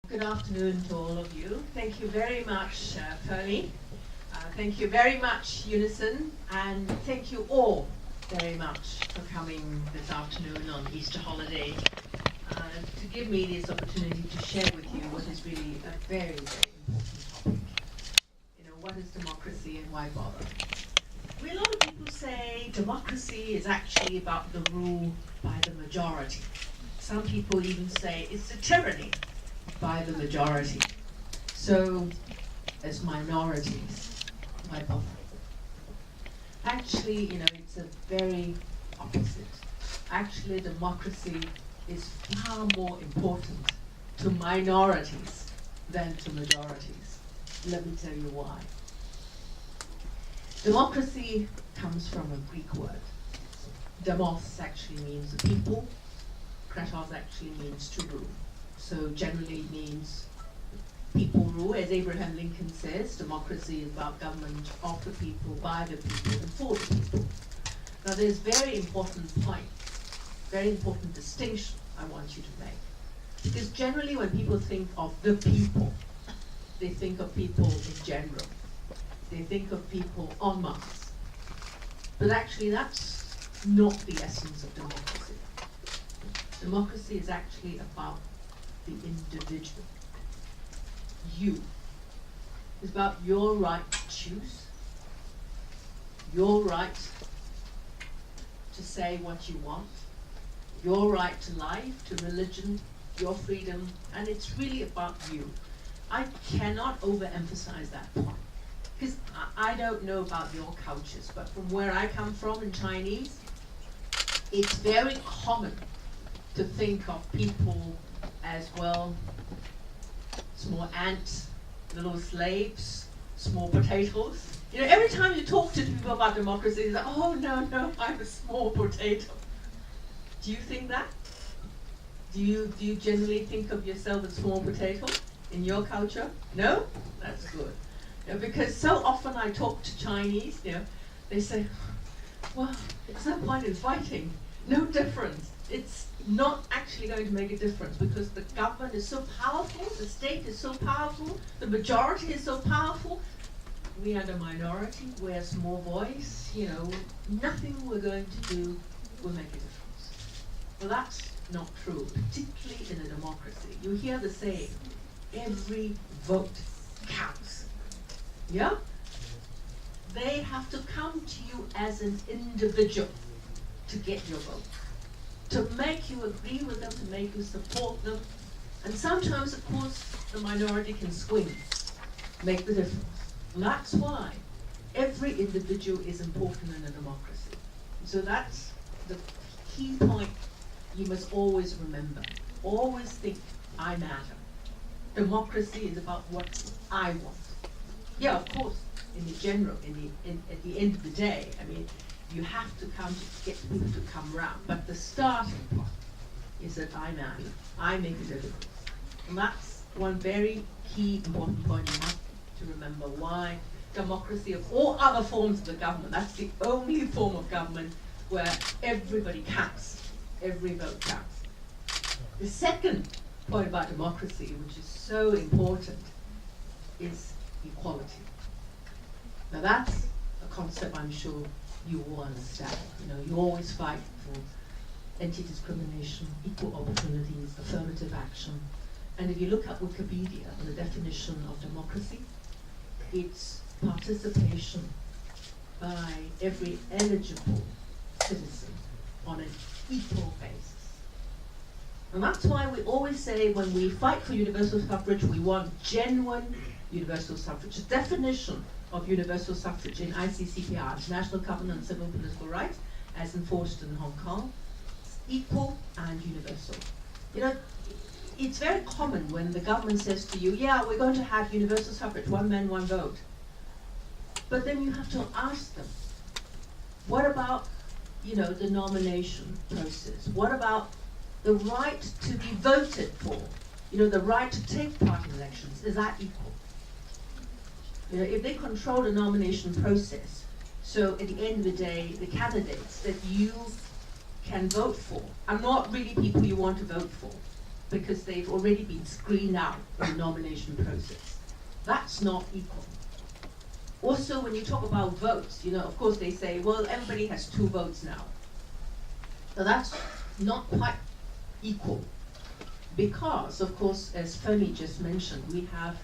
Good afternoon to all of you. Thank you very much, Fernie. Thank you very much, Unison, and thank you all very much for coming this afternoon on Easter holiday to give me this opportunity to share with you what is really a very, very important topic. What is democracy and why bother? A lot of people say democracy is actually about the rule by the majority. Some people even say it's a tyranny by the majority. So, as minorities, why bother? Actually, it's a very opposite. Actually, democracy is far more important to minorities than to majorities. Let me tell you why. Democracy comes from a Greek word. Demos actually means the people. Kratos actually means to rule. So generally it means people rule. As Abraham Lincoln says, democracy is about government of the people, by the people, and for the people. Now there's very important point, very important distinction I want you to make. Because generally when people think of the people, they think of people in general. They think of people en masse. But actually that's not the essence of democracy. Democracy is actually about the individual. You. It's about your right to choose, your right to say what you want, your right to life, to religion, your freedom, and it's really about you. I cannot overemphasize that point. Because I don't know about your cultures, but from where I come from in Chinese, it's very common to think of people as, well, small ants, little slaves, small potatoes. Every time you talk to people about democracy, it's like, oh, no, I'm a small potato. Do you think that? Do you generally think of yourself as small potato in your culture? No? That's good. Because so often I talk to Chinese, they say, well, it's no point in fighting. No difference. It's not actually going to make a difference because the government is so powerful, the state is so powerful, the majority is so powerful. We are the minority, we're a small voice, nothing we're going to do will make a difference. Well, that's not true, particularly in a democracy. You hear the saying, every vote counts. Yeah? They have to come to you as an individual to get your vote, to make you agree with them, to make you support them. And sometimes, of course, the minority can swing, make the difference. And that's why every individual is important in a democracy. So that's the key point you must always remember. Always think, I matter. Democracy is about what I want. Yeah, of course, in the general, at the end of the day, you have to come to get people to come round. But the starting point is that I matter. I make a difference. And that's one very key important point you have to remember, why democracy of all other forms of the government, that's the only form of government where everybody counts. Every vote counts. The second point about democracy, which is so important, is equality. Now that's a concept I'm sure you all understand. You always fight for anti-discrimination, equal opportunities, affirmative action. And if you look at Wikipedia, the definition of democracy, it's participation by every eligible citizen on an equal basis. And that's why we always say when we fight for universal suffrage, we want genuine universal suffrage. The definition of universal suffrage in ICCPR, International Covenant on Civil and Political Rights, as enforced in Hong Kong, is equal and universal. It's very common when the government says to you, yeah, we're going to have universal suffrage, one man, one vote. But then you have to ask them, what about, the nomination process? What about the right to be voted for? The right to take part in elections, is that equal? If they control the nomination process, so at the end of the day, the candidates that you can vote for are not really people you want to vote for. because they've already been screened out in the nomination process. That's not equal. Also, when you talk about votes, of course they say, well, everybody has 2 votes now. So that's not quite equal. Because, of course, as Fermi just mentioned, we have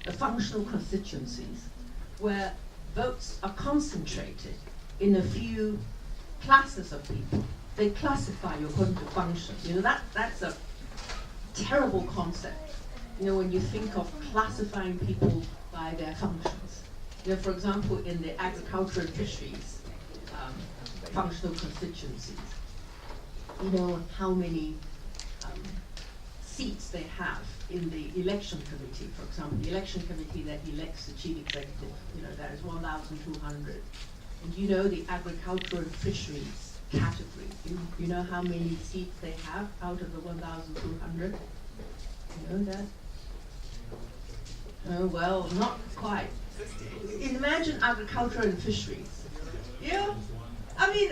the functional constituencies where votes are concentrated in a few classes of people. They classify you according to function. That's a terrible concept. When you think of classifying people by their functions. For example, in the agriculture and fisheries functional constituencies, how many seats they have in the election committee, for example, the election committee that elects the chief executive, there is 1,200. And the agriculture and fisheries category, you know how many seats they have out of the 1,200? You know that? Oh, well, not quite. Imagine agriculture and fisheries. I mean,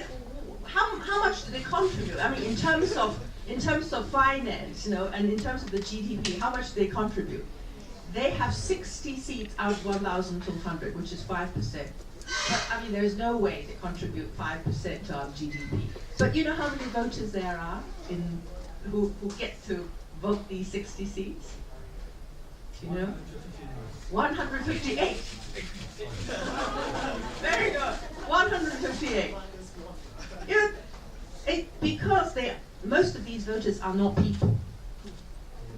how much do they contribute? I mean, in terms of finance, and in terms of the GDP, how much do they contribute? They have 60 seats out of 1,200, which is 5%. But, I mean, there is no way they contribute 5% to our GDP. But you know how many voters there are who get to vote these 60 seats? 158. Very good. 158. Because most of these voters are not people.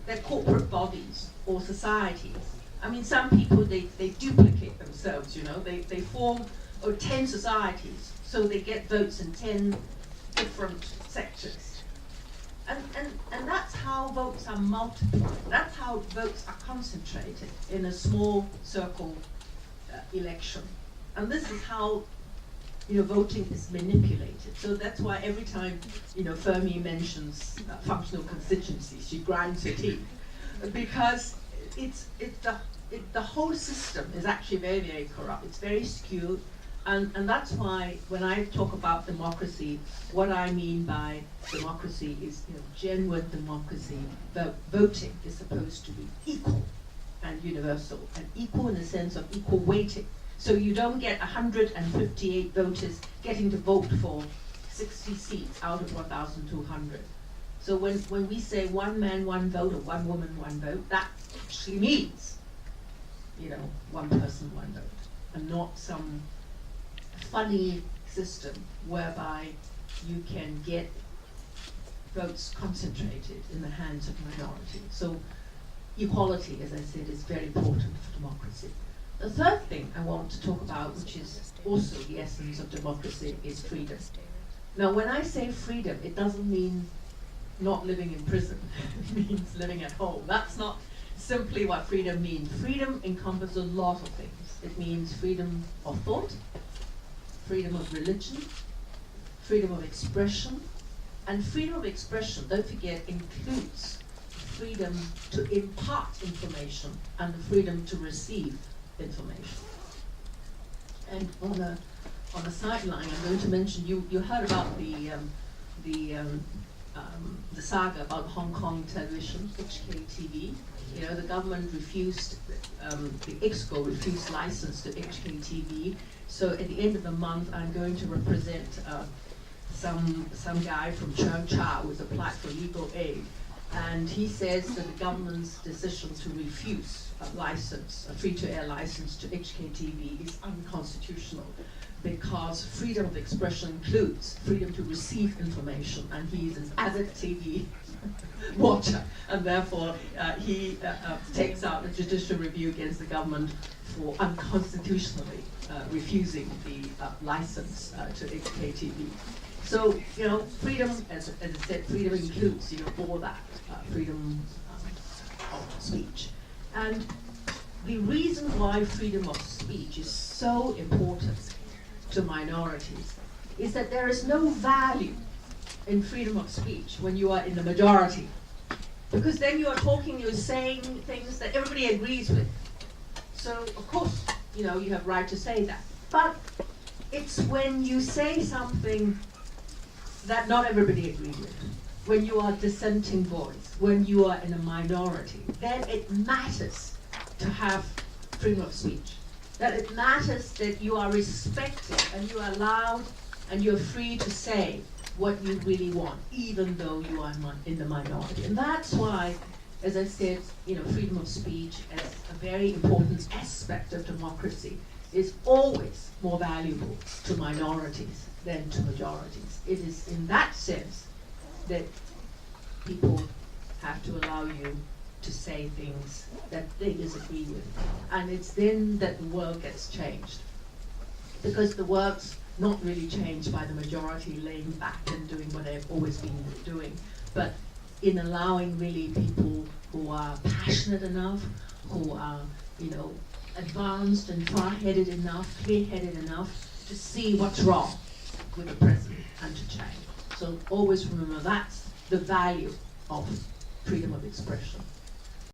They're corporate bodies or societies. I mean, some people, they duplicate themselves, They form 10 societies, so they get votes in 10 different sectors. And that's how votes are multiplied. That's how votes are concentrated in a small circle election. And this is how voting is manipulated. So that's why every time Fermi mentions functional constituencies, she grinds her teeth, because the whole system is actually very, very corrupt. It's very skewed. And that's why when I talk about democracy, what I mean by democracy is genuine democracy. Voting is supposed to be equal and universal, and equal in the sense of equal weighting. So you don't get 158 voters getting to vote for 60 seats out of 1,200. So when we say one man, one vote, or one woman, one vote, that actually means, one person, one vote, and not some funny system whereby you can get votes concentrated in the hands of minorities. So equality, as I said, is very important for democracy. The third thing I want to talk about, which is also the essence of democracy, is freedom. Now, when I say freedom, it doesn't mean not living in prison. It means living at home. That's not simply what freedom means. Freedom encompasses a lot of things. It means freedom of thought, freedom of religion, freedom of expression, and freedom of expression, don't forget, includes freedom to impart information and the freedom to receive information. And on a sideline, I'm going to mention, you heard about the saga about Hong Kong television, HKTV. The government refused, the EXCO refused license to HKTV. So at the end of the month, I'm going to represent some guy from Cheung Cha who's applied for legal aid. And he says that the government's decision to refuse a free-to-air license to HKTV is unconstitutional, because freedom of expression includes freedom to receive information, and he's an avid TV watcher, and therefore he takes out a judicial review against the government for unconstitutionally refusing the license to HKTV. So, freedom, as I said, freedom includes, all that, freedom of speech. And the reason why freedom of speech is so important to minorities is that there is no value in freedom of speech when you are in the majority. Because then you're saying things that everybody agrees with. So, of course, you have right to say that. But it's when you say something that not everybody agrees with. when you are a dissenting voice, when you are in a minority, then it matters to have freedom of speech. That it matters that you are respected and you are allowed and you're free to say what you really want, even though you are in the minority. And that's why, as I said, freedom of speech as a very important aspect of democracy is always more valuable to minorities than to majorities. It is in that sense that people have to allow you to say things that they disagree with. And it's then that the world gets changed. Because the world's not really changed by the majority laying back and doing what they've always been doing, but in allowing really people who are passionate enough, who are, advanced and far-headed enough, clear-headed enough to see what's wrong with the present and to change. So always remember that's the value of freedom of expression.